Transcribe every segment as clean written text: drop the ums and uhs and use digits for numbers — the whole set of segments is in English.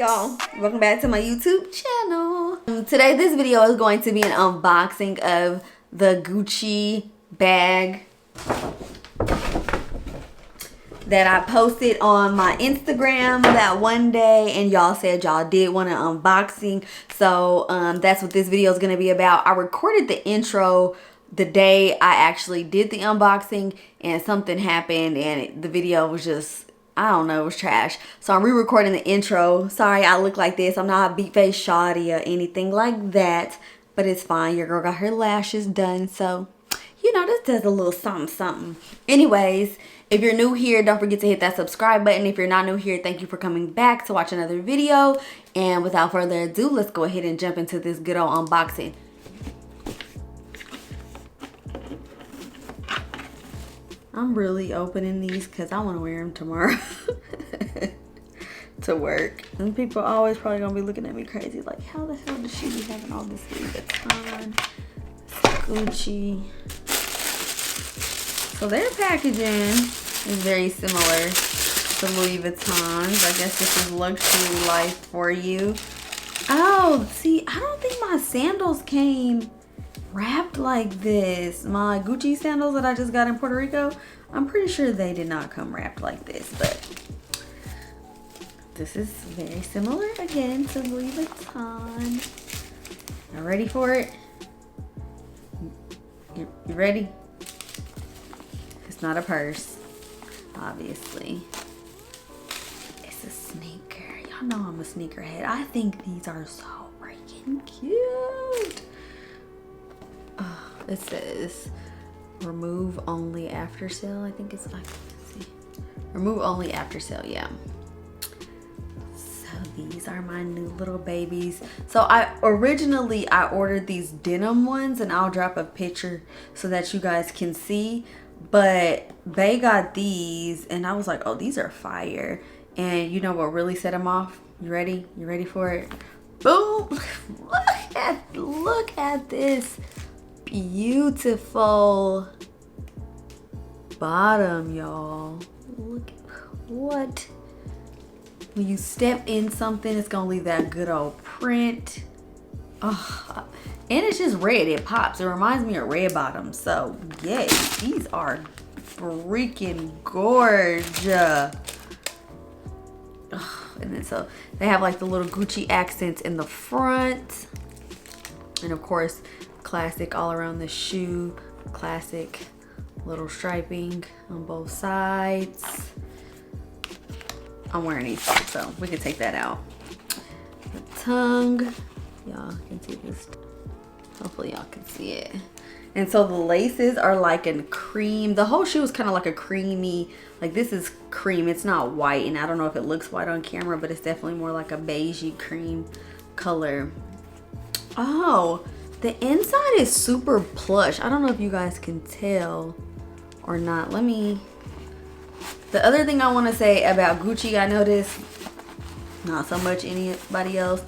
y'all, welcome back to my YouTube channel. Today this video is going to be an unboxing of the Gucci bag that I posted on my Instagram that one day, and y'all said y'all did want an unboxing, so that's what this video is going to be about. I recorded the intro the day I actually did the unboxing, and something happened and the video was just, I don't know, it was trash. So I'm re-recording the intro. Sorry I look like this. I'm not 𝐵𝒶𝓊𝓉𝓎 or anything like that, but it's fine. Your girl got her lashes done, so you know, this does a little something something. Anyways, if you're new here, don't forget to hit that subscribe button. If you're not new here, thank you for coming back to watch another video. And without further ado, let's go ahead and jump into this good old unboxing. I'm really opening these because I want to wear them tomorrow to work. And people are always probably going to be looking at me crazy. Like, how the hell does she be having all this Louis Vuitton, Gucci? So their packaging is very similar to Louis Vuitton's. I guess this is luxury life for you. Oh, see, I don't think my sandals came wrapped like this. My Gucci sandals that I just got in Puerto Rico, I'm pretty sure they did not come wrapped like this, but this is very similar again to Louis Vuitton. Y'all ready for it? You ready? It's not a purse, obviously. It's a sneaker. Y'all know I'm a sneakerhead. I think these are so freaking cute. It says remove only after sale. I think it's like, let's see, remove only after sale. Yeah, so these are my new little babies. So I ordered these denim ones, and I'll drop a picture so that you guys can see, but they got these and I was like, oh, these are fire. And you know what really set them off? You ready for it? Boom. Look at this beautiful bottom, y'all. Look what, when you step in something, it's gonna leave that good old print. Oh, and it's just red. It pops. It reminds me of red bottoms. So yes, these are freaking gorgeous. Oh, and then so they have like the little Gucci accents in the front, and of course classic all around the shoe, classic little striping on both sides. I'm wearing these, so we can take that out. The tongue, y'all can see this. Hopefully y'all can see it. And so the laces are like a cream. The whole shoe is kind of like a creamy, like this is cream. It's not white, and I don't know if it looks white on camera, but it's definitely more like a beigey cream color. Oh, the inside is super plush. I don't know if you guys can tell or not. The other thing I want to say about Gucci, I noticed, not so much anybody else,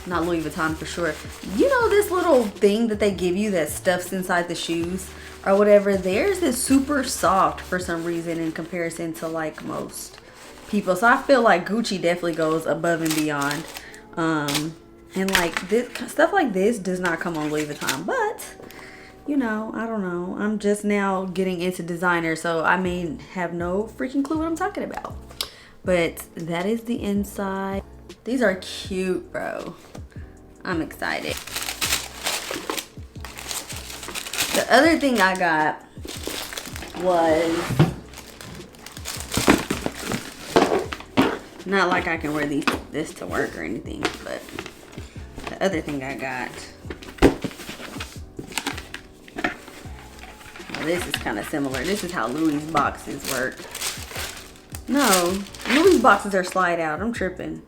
not Louis Vuitton for sure. You know this little thing that they give you that stuffs inside the shoes or whatever? Theirs is super soft for some reason in comparison to like most people. So I feel like Gucci definitely goes above and beyond. And like this stuff like this does not come on Louis Vuitton, but you know, I don't know. I'm just now getting into designer, so I may have no freaking clue what I'm talking about. But that is the inside. These are cute, bro. I'm excited. The other thing I got was, not like I can wear this to work or anything, but the other thing I got, well, this is kind of similar. This is how Louis boxes work. No, Louis boxes are slide out. I'm tripping.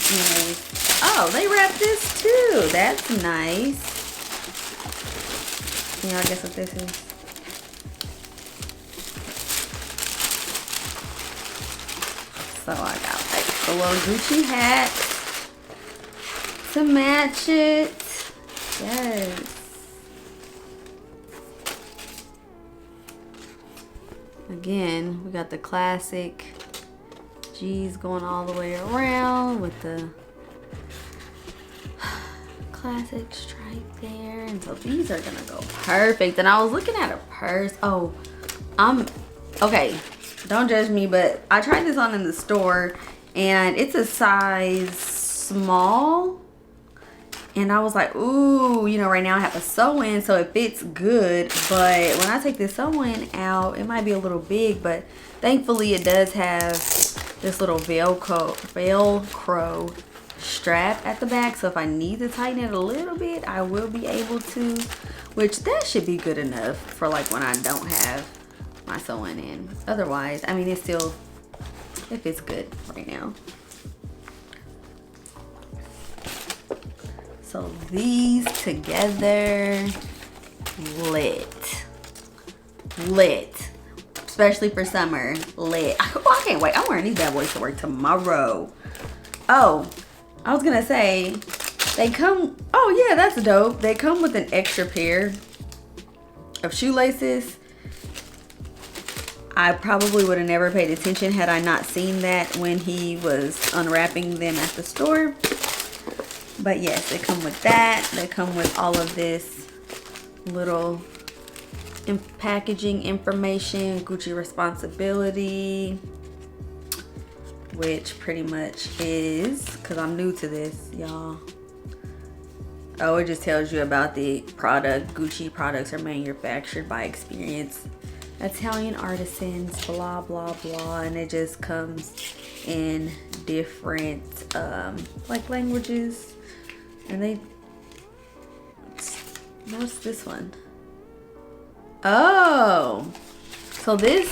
Anyways. Oh, they wrapped this too. That's nice. Can y'all guess what this is? So I got like the little Gucci hat to match it. Yes. Again, we got the classic G's going all the way around with the classic stripe there. And so these are gonna go perfect. And I was looking at a purse. Oh, okay, don't judge me, but I tried this on in the store and it's a size small. And I was like, ooh, you know, right now I have a sew-in, so it fits good. But when I take this sew-in out, it might be a little big, but thankfully it does have this little Velcro strap at the back. So if I need to tighten it a little bit, I will be able to, which that should be good enough for like when I don't have my sewing in. Otherwise, I mean, it fits good right now. So these together, lit, especially for summer, lit. Oh, I can't wait. I'm wearing these bad boys to work tomorrow. Oh, I was gonna say, they come, oh yeah, that's dope. They come with an extra pair of shoelaces. I probably would have never paid attention had I not seen that when he was unwrapping them at the store. But yes, they come with that. They come with all of this little packaging information, Gucci responsibility, which pretty much is, because I'm new to this, y'all. Oh, it just tells you about the product. Gucci products are manufactured by experienced Italian artisans, blah, blah, blah. And it just comes in different, like languages. And what's this one? Oh, so this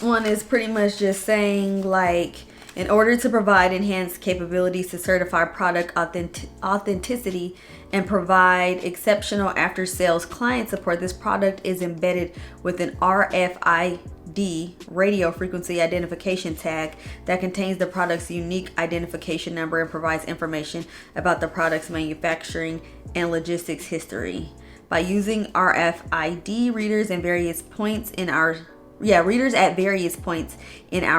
one is pretty much just saying, like, in order to provide enhanced capabilities to certify product authenticity and provide exceptional after-sales client support, this product is embedded with an RFID radio frequency identification tag that contains the product's unique identification number and provides information about the product's manufacturing and logistics history. By using RFID readers at various points in our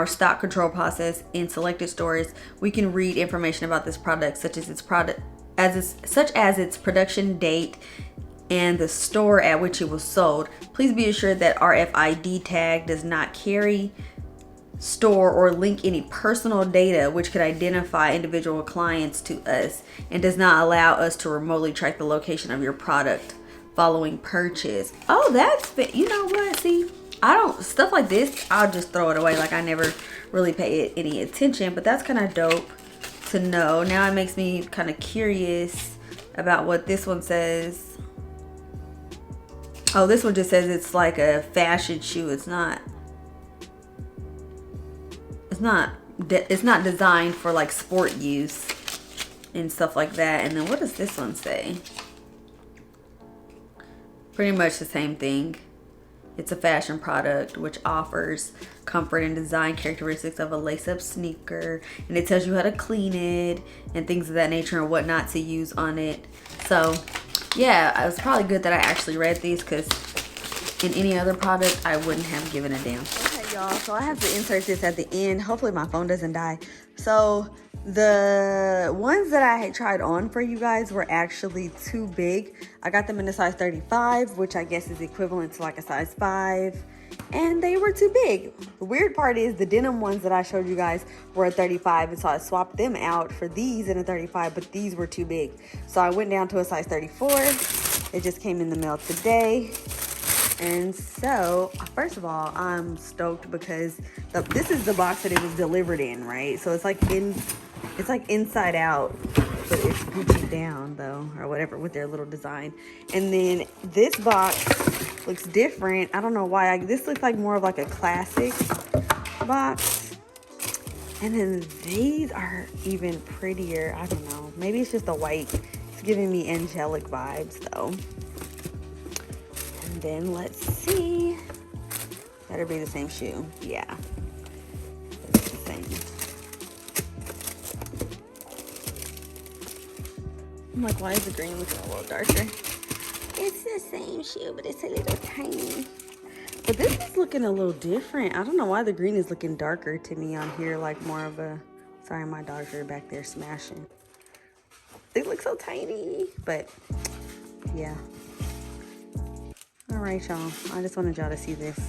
stock control process in selected stores, we can read information about this product, such as its production date and the store at which it was sold. Please be assured that RFID tag does not carry, store, or link any personal data which could identify individual clients to us, and does not allow us to remotely track the location of your product following purchase. Oh, that's, you know what, see, stuff like this, I'll just throw it away. Like, I never really pay any attention, but that's kind of dope to know. Now it makes me kind of curious about what this one says. Oh, this one just says it's like a fashion shoe. It's not designed for like sport use and stuff like that. And then what does this one say? Pretty much the same thing. It's a fashion product which offers comfort and design characteristics of a lace-up sneaker, and it tells you how to clean it and things of that nature and what not to use on it. So yeah, it was probably good that I actually read these, because in any other product I wouldn't have given a damn. Okay, y'all, so I have to insert this at the end. Hopefully my phone doesn't die. So the ones that I had tried on for you guys were actually too big. I got them in a size 35, which I guess is equivalent to like a size 5, and they were too big. The weird part is the denim ones that I showed you guys were a 35, and so I swapped them out for these in a 35, but these were too big. So I went down to a size 34. It just came in the mail today. And so, first of all, I'm stoked because this is the box that it was delivered in, right? So it's like inside out, but it's Gucci down though, or whatever, with their little design. And then this box looks different. I don't know why. This looks like more of like a classic box. And then these are even prettier. I don't know. Maybe it's just the white. It's giving me angelic vibes though. And then let's see. Better be the same shoe. Yeah. It's the same. I'm like, why is the green looking a little darker? It's the same shoe, but it's a little tiny. But this is looking a little different. I don't know why the green is looking darker to me on here, like more of a, sorry, my dogs are back there smashing. They look so tiny, but yeah. All right, y'all, I just wanted y'all to see this.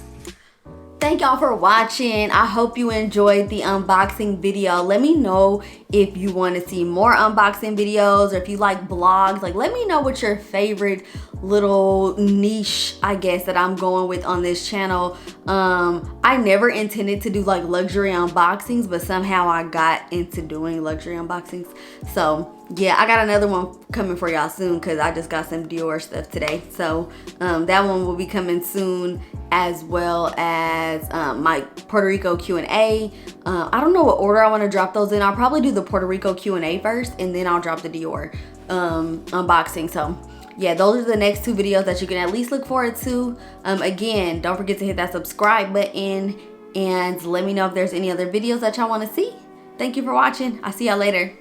Thank y'all for watching. I hope you enjoyed the unboxing video. Let me know if you want to see more unboxing videos, or if you like vlogs. Like, let me know what your favorite little niche, I guess, that I'm going with on this channel. I never intended to do like luxury unboxings, but somehow I got into doing luxury unboxings. So yeah, I got another one coming for y'all soon, because I just got some Dior stuff today. So that one will be coming soon, as well as my Puerto Rico Q&A. I don't know what order I want to drop those in. I'll probably do the Puerto Rico Q&A first, and then I'll drop the Dior unboxing. So yeah, those are the next two videos that you can at least look forward to. Again, don't forget to hit that subscribe button, and let me know if there's any other videos that y'all want to see. Thank you for watching. I'll see y'all later.